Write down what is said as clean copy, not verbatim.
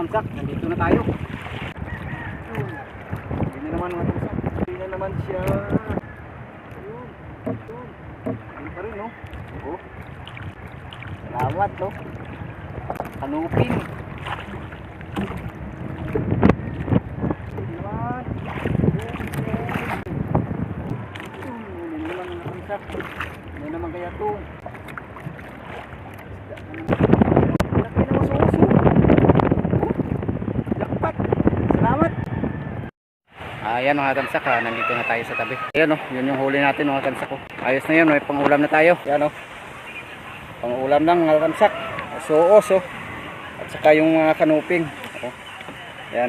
tamsak, nandito na tayo. Hindi na naman mga tamsak. Hindi na naman siya. Ayun. Ayun. Ayun pa rin, no? Oh. Salamat, no? Kanuping. Hindi naman. Hindi naman mga tamsak. Hindi naman kaya ito. Ayan mga tamsak, nandito na tayo sa tabi. Ayan o, yun yung huli natin mga tamsak ko. Ayos na yun, may pangulam na tayo. Ayan o, pangulam lang mga tamsak. Suos o, at saka yung mga kanuping.